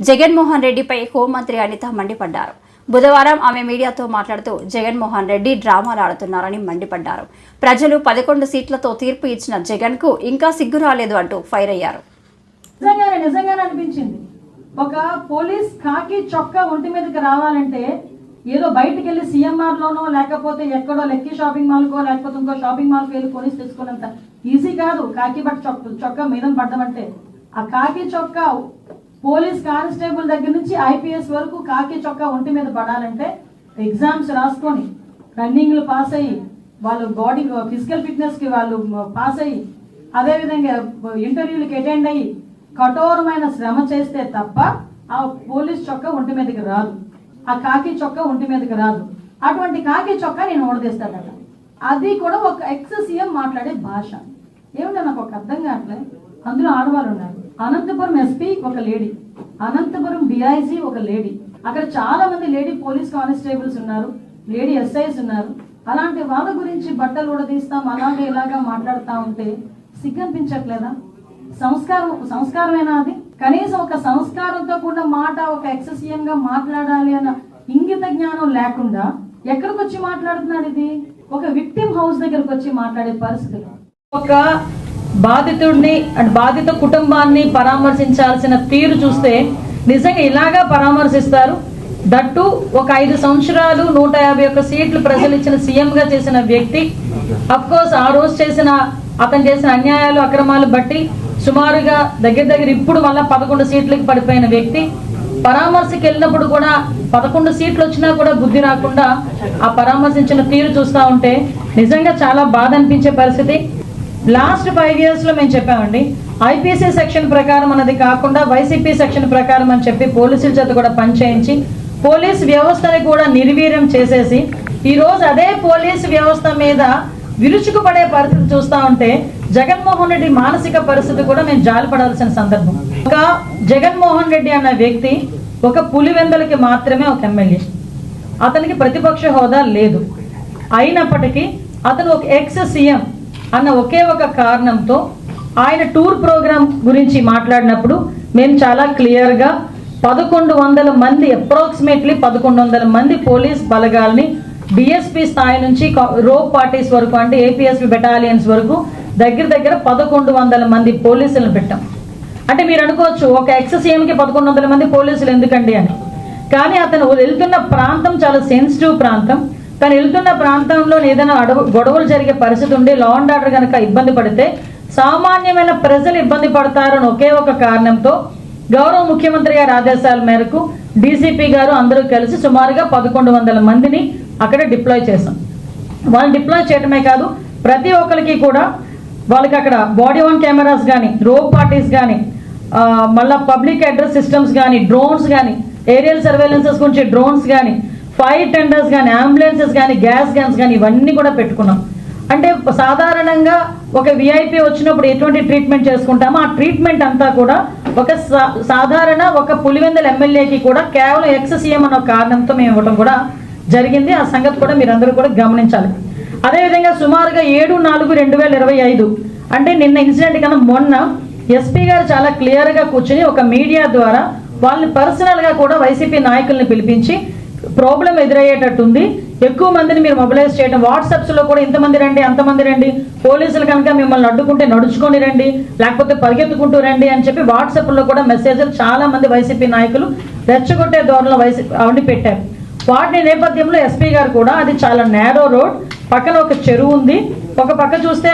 జగన్మోహన్ రెడ్డిపై హోంమంత్రి అనిత మండిపడ్డారు. బుధవారం ఆమె మీడియాతో మాట్లాడుతూ జగన్మోహన్ రెడ్డి డ్రామాలు ఆడుతున్నారని మండిపడ్డారు. ప్రజలు 11 సీట్లతో తీర్పు ఇచ్చిన జగన్ కు ఇంకా సిగ్గు రాలేదు అంటూ ఫైర్ అయ్యారు. నిజంగానే అనిపించింది. ఒక పోలీస్ కాకి చొక్కా ఒంటి మీదకి రావాలంటే ఏదో బయటికి వెళ్ళి సిఎంఆర్ లోనో లేకపోతే ఎక్కడో లెక్కి షాపింగ్ మాల్కో లేకపోతే ఇంకో షాపింగ్ మాల్కి వెళ్ళి కొనిసి తెచ్చుకున్నంత ఈజీ కాదు. కాకి బట్ చొక్కా మీద పడ్డమంటే ఆ కాకి చొక్కా పోలీస్ కానిస్టేబుల్ దగ్గర నుంచి ఐపీఎస్ వరకు కాకి చొక్కా ఒంటి మీద పడాలంటే ఎగ్జామ్స్ రాసుకొని రన్నింగ్లు పాస్ అయ్యి వాళ్ళు బాడీ ఫిజికల్ ఫిట్నెస్ కి వాళ్ళు పాస్ అయ్యి అదేవిధంగా ఇంటర్వ్యూలకి అటెండ్ అయ్యి కఠోరమైన శ్రమ చేస్తే తప్ప ఆ పోలీస్ చొక్కా ఒంటి మీదకి రాదు, ఆ కాకి చొక్కా ఒంటి మీదకి రాదు. అటువంటి కాకి చొక్కా నేను ఓడదీస్తాడట. అది కూడా ఒక ఎక్స్ సీఎం మాట్లాడే భాష ఏమిటో నాకు ఒక అర్థం కావట్లే. అందులో ఆడవాళ్ళు ఉన్నారు. అనంతపురం ఎస్పీ ఒక లేడీ, అనంతపురం డిఐజీ ఒక లేడీ, అక్కడ చాలా మంది లేడీ పోలీస్ కానిస్టేబుల్స్ ఉన్నారు, లేడీ ఎస్ఐస్ ఉన్నారు. అలాంటి వాళ్ళ గురించి బట్టలు ఉడదీస్తాం అలాగే ఇలాగా మాట్లాడుతూ ఉంటే సిగ్గనిపించట్లేదా? సంస్కారమేనా అది? కనీసం ఒక సంస్కారంతో కూడా మాట ఒక ఎక్స్ సీఎం గా మాట్లాడాలి అన్న ఇంగిత జ్ఞానం లేకుండా ఎక్కడికి వచ్చి మాట్లాడుతున్నాడు? ఇది ఒక విక్టిమ్ హౌస్ దగ్గరకు వచ్చి మాట్లాడే పరిస్థితులు. ఒక బాధితుడిని అండ్ బాధిత కుటుంబాన్ని పరామర్శించాల్సిన తీరు చూస్తే నిజంగా ఇలాగా పరామర్శిస్తారు. దట్టు ఒక 5 సంవత్సరాలు 151 సీట్లు ప్రజలు ఇచ్చిన సీఎం గా చేసిన వ్యక్తి, అఫ్ కోర్స్ ఆ రోజు అతను చేసిన అన్యాయాలు అక్రమాలు బట్టి సుమారుగా దగ్గర ఇప్పుడు మళ్ళా 11 సీట్లకి పడిపోయిన వ్యక్తి పరామర్శకి వెళ్ళినప్పుడు కూడా 11 సీట్లు వచ్చినా కూడా బుద్ధి రాకుండా ఆ పరామర్శించిన తీరు చూస్తూ ఉంటే నిజంగా చాలా బాధ అనిపించే పరిస్థితి. లాస్ట్ 5 years లో మేము చెప్పామండి, ఐపీసీ సెక్షన్ ప్రకారం అన్నది కాకుండా వైసీపీ సెక్షన్ ప్రకారం అని చెప్పి పోలీసుల చేత కూడా పనిచేయించి పోలీస్ వ్యవస్థని కూడా నిర్వీర్యం చేసేసి ఈరోజు అదే పోలీస్ వ్యవస్థ మీద విరుచుకుపడే పరిస్థితి చూస్తూ ఉంటే జగన్మోహన్ రెడ్డి మానసిక పరిస్థితి కూడా మేము జాలిపడాల్సిన సందర్భం. ఒక జగన్మోహన్ రెడ్డి అన్న వ్యక్తి ఒక పులివెందలకి మాత్రమే ఒక ఎమ్మెల్యే, అతనికి ప్రతిపక్ష హోదా లేదు. అయినప్పటికీ అతను ఒక ఎక్స్ సీఎం అన్న ఒకే ఒక కారణంతో ఆయన టూర్ ప్రోగ్రామ్ గురించి మాట్లాడినప్పుడు మేము చాలా క్లియర్గా 1100 మంది అప్రాక్సిమేట్లీ 1100 మంది పోలీస్ బలగాల్ని డిఎస్పీ స్థాయి నుంచి రోప్ పార్టీస్ వరకు అంటే ఏపీఎస్పీ బెటాలియన్స్ వరకు దగ్గర 1100 మంది పోలీసులను పెట్టాం. అంటే మీరు అనుకోవచ్చు ఒక ఎక్స్ సీఎంకి 1100 మంది పోలీసులు ఎందుకండి అని. కానీ అతను వెళ్తున్న ప్రాంతం చాలా సెన్సిటివ్ ప్రాంతం. తను వెళ్తున్న ప్రాంతంలో ఏదైనా గొడవలు జరిగే పరిస్థితి ఉండి లా అండ్ ఆర్డర్ కనుక ఇబ్బంది పడితే సామాన్యమైన ప్రజలు ఇబ్బంది పడతారని ఒకే ఒక కారణంతో గౌరవ ముఖ్యమంత్రి గారి ఆదేశాల మేరకు డీసీపీ గారు అందరూ కలిసి సుమారుగా 1100 మందిని అక్కడ డిప్లాయ్ చేశాం. వాళ్ళు డిప్లాయ్ చేయడమే కాదు, ప్రతి ఒక్కరికి కూడా వాళ్ళకి అక్కడ బాడీ ఆన్ కెమెరాస్ కానీ రోప్ పార్టీస్ కానీ మళ్ళీ పబ్లిక్ అడ్రస్ సిస్టమ్స్ కానీ డ్రోన్స్ కానీ ఏరియల్ సర్వేలెన్సెస్ గురించి డ్రోన్స్ కానీ ఫైర్ టెండర్స్ కానీ అంబులెన్సెస్ కానీ గ్యాస్ గన్స్ కానీ ఇవన్నీ కూడా పెట్టుకున్నాం. అంటే సాధారణంగా ఒక విఐపీ వచ్చినప్పుడు ఎటువంటి ట్రీట్మెంట్ చేసుకుంటామో ఆ ట్రీట్మెంట్ అంతా కూడా ఒక సాధారణ ఒక పులివెందల ఎమ్మెల్యేకి కూడా కేవలం ఎక్స్ సీఎం అన్న కారణంతో మేము ఇవ్వడం కూడా జరిగింది. ఆ సంగతి కూడా మీరందరూ కూడా గమనించాలి. అదేవిధంగా సుమారుగా 7/4/2025 అంటే నిన్న ఇన్సిడెంట్ కన్నా మొన్న ఎస్పీ గారు చాలా క్లియర్గా కూర్చుని ఒక మీడియా ద్వారా వాళ్ళని పర్సనల్గా కూడా వైసీపీ నాయకుల్ని పిలిపించి ప్రాబ్లం ఎదురయ్యేటట్టుంది, ఎక్కువ మందిని మీరు మొబిలైజ్ చేయడం, వాట్సాప్స్లో కూడా ఇంతమంది రండి అంతమంది రండి, పోలీసులు కనుక మిమ్మల్ని అడ్డుకుంటే నడుచుకొని రండి లేకపోతే పరిగెత్తుకుంటూ రండి అని చెప్పి వాట్సాప్లో కూడా మెసేజ్లు చాలా మంది వైసీపీ నాయకులు రెచ్చగొట్టే ధోరణిలో అవన్నీ పెట్టారు. వాటి నేపథ్యంలో ఎస్పీ గారు కూడా అది చాలా నేరో రోడ్, పక్కన ఒక చెరువు ఉంది, ఒక పక్క చూస్తే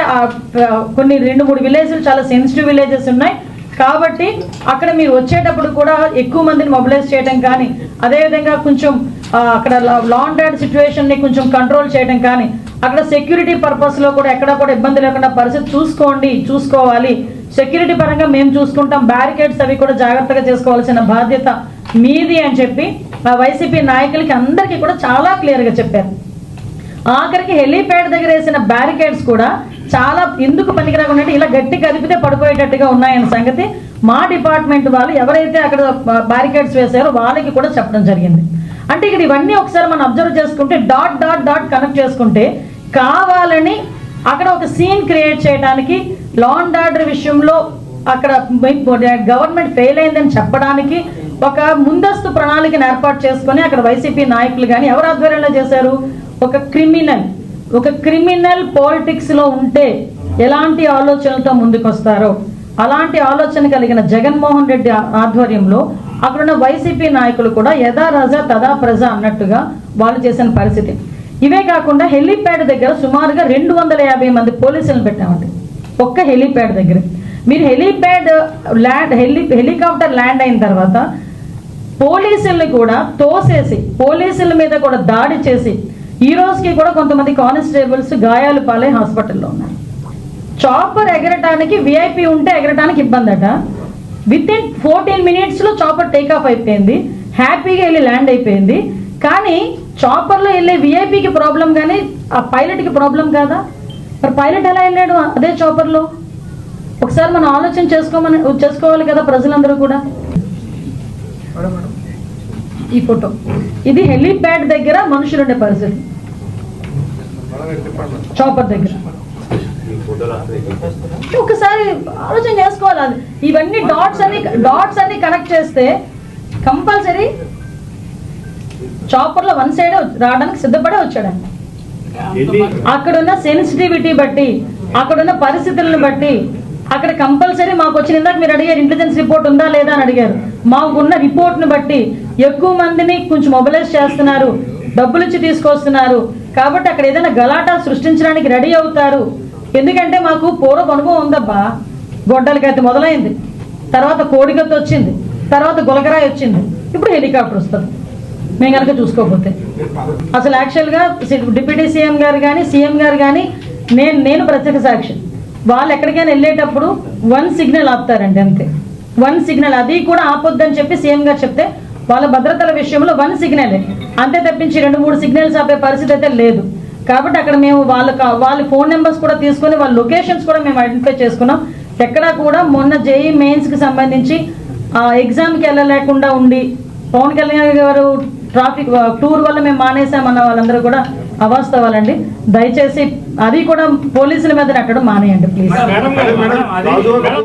కొన్ని 2-3 విలేజ్లు చాలా సెన్సిటివ్ విలేజెస్ ఉన్నాయి కాబట్టి అక్కడ మీరు వచ్చేటప్పుడు కూడా ఎక్కువ మందిని మొబిలైజ్ చేయడం కానీ అదేవిధంగా కొంచెం అక్కడ లా అండ్ ఆర్డర్ సిచ్యువేషన్ని కొంచెం కంట్రోల్ చేయడం కానీ అక్కడ సెక్యూరిటీ పర్పస్లో కూడా ఎక్కడ కూడా ఇబ్బంది లేకుండా పరిస్థితి చూసుకోవాలి. సెక్యూరిటీ పరంగా మేము చూసుకుంటాం, బ్యారికేడ్స్ అవి కూడా జాగ్రత్తగా చేసుకోవాల్సిన బాధ్యత మీది అని చెప్పి వైసీపీ నాయకులకి అందరికీ కూడా చాలా క్లియర్గా చెప్పారు. ఆఖరికి హెలీప్యాడ్ దగ్గర వేసిన బ్యారికేడ్స్ కూడా చాలా ఎందుకు పనికిరాకుండా ఇలా గట్టి కదిపితే పడిపోయేటట్టుగా ఉన్నాయన్న సంగతి మా డిపార్ట్మెంట్ వాళ్ళు ఎవరైతే అక్కడ బ్యారికేడ్స్ వేశారో వాళ్ళకి కూడా చెప్పడం జరిగింది. అంటే ఇక్కడ ఇవన్నీ ఒకసారి మనం అబ్జర్వ్ చేసుకుంటే డాట్ కనెక్ట్ చేసుకుంటే కావాలని అక్కడ ఒక సీన్ క్రియేట్ చేయడానికి లా అండ్ ఆర్డర్ విషయంలో అక్కడ గవర్నమెంట్ ఫెయిల్ అయిందని చెప్పడానికి ఒక ముందస్తు ప్రణాళికను ఏర్పాటు చేసుకొని అక్కడ వైసీపీ నాయకులు కానీ ఎవరు ఆధ్వర్యంలో చేశారు, ఒక క్రిమినల్ పాలిటిక్స్ లో ఉంటే ఎలాంటి ఆలోచనలతో ముందుకొస్తారో అలాంటి ఆలోచన కలిగిన జగన్మోహన్ రెడ్డి ఆధ్వర్యంలో అక్కడున్న వైసీపీ నాయకులు కూడా యథా రాజా తదా ప్రజ అన్నట్టుగా వాళ్ళు చేసిన పరిస్థితి. ఇవే కాకుండా హెలీప్యాడ్ దగ్గర సుమారుగా 250 మంది పోలీసులను పెట్టామండి ఒక్క హెలీప్యాడ్ దగ్గర. మీరు హెలికాప్టర్ ల్యాండ్ అయిన తర్వాత పోలీసుల్ని కూడా తోసేసి పోలీసుల మీద కూడా దాడి చేసి ఈ రోజుకి కూడా కొంతమంది కానిస్టేబుల్స్ గాయాలు పాలై హాస్పిటల్లో ఉన్నారు. చాపర్ ఎగరటానికి విఐపి ఉంటే ఎగరటానికి ఇబ్బంది అట. విత్ ఇన్ 14 minutes లో చాపర్ టేకాఫ్ అయిపోయింది, హ్యాపీగా వెళ్ళి ల్యాండ్ అయిపోయింది. కానీ చాపర్లో వెళ్ళే విఐపికి ప్రాబ్లం కానీ ఆ పైలట్కి ప్రాబ్లం కాదా? మరి పైలట్ ఎలా వెళ్ళాడు అదే చాపర్లో? ఒకసారి మనం ఆలోచన చేసుకోవాలి కదా ప్రజలందరూ కూడా. ఈ ఫోటో ఇది హెలీప్యాడ్ దగ్గర మనుషులు ఉండే పరిస్థితి, చాపర్ దగ్గర. ఒకసారి ఆలోచన చేసుకోవాలి. ఇవన్నీ డాట్స్ అన్ని కనెక్ట్ చేస్తే కంపల్సరీ చాపర్లో వన్ సైడ్ రావడానికి సిద్ధపడే వచ్చాడండి. అక్కడున్న సెన్సిటివిటీ బట్టి అక్కడున్న పరిస్థితులను బట్టి అక్కడ కంపల్సరీ మాకు వచ్చిన ఇందాక మీరు అడిగారు ఇంటెలిజెన్స్ రిపోర్ట్ ఉందా లేదా అని అడిగారు. మాకున్న రిపోర్ట్ను బట్టి ఎక్కువ మందిని కొంచెం మొబిలైజ్ చేస్తున్నారు, డబ్బులు ఇచ్చి తీసుకొస్తున్నారు కాబట్టి అక్కడ ఏదైనా గలాటా సృష్టించడానికి రెడీ అవుతారు. ఎందుకంటే మాకు పూర్వపు అనుభవం ఉందబ్బా. గొడ్డలకైతే మొదలైంది, తర్వాత కోడిగత్తు వచ్చింది, తర్వాత గులకరాయి వచ్చింది, ఇప్పుడు హెలికాప్టర్ వస్తుంది. మేము కనుక చూసుకోకపోతే అసలు యాక్చువల్గా డిప్యూటీ సీఎం గారు కానీ సీఎం గారు కానీ నేను ప్రత్యేక సాక్షి. వాళ్ళు ఎక్కడికైనా వెళ్ళేటప్పుడు 1 సిగ్నల్ ఆపుతారండి అంతే. 1 సిగ్నల్, అది కూడా ఆపొద్దని చెప్పి సీఎం గారు చెప్తే వాళ్ళ భద్రతల విషయంలో 1 సిగ్నలే అంతే తప్పించి 2-3 సిగ్నల్స్ ఆపే పరిస్థితి అయితే లేదు. కాబట్టి అక్కడ మేము వాళ్ళ ఫోన్ నెంబర్స్ కూడా తీసుకొని వాళ్ళ లొకేషన్స్ కూడా మేము ఐడెంటిఫై చేసుకున్నాం. ఎక్కడా కూడా మొన్న జేఈ మెయిన్స్కి సంబంధించి ఎగ్జామ్కి వెళ్ళలేకుండా ఉండి పవన్ కళ్యాణ్ గారు ట్రాఫిక్ టూర్ వల్ల మేము మానేసామన్న వాళ్ళందరూ కూడా అవాస్తవాలండి. దయచేసి అది కూడా పోలీసుల మీద నెట్టడం మానేయండి ప్లీజ్.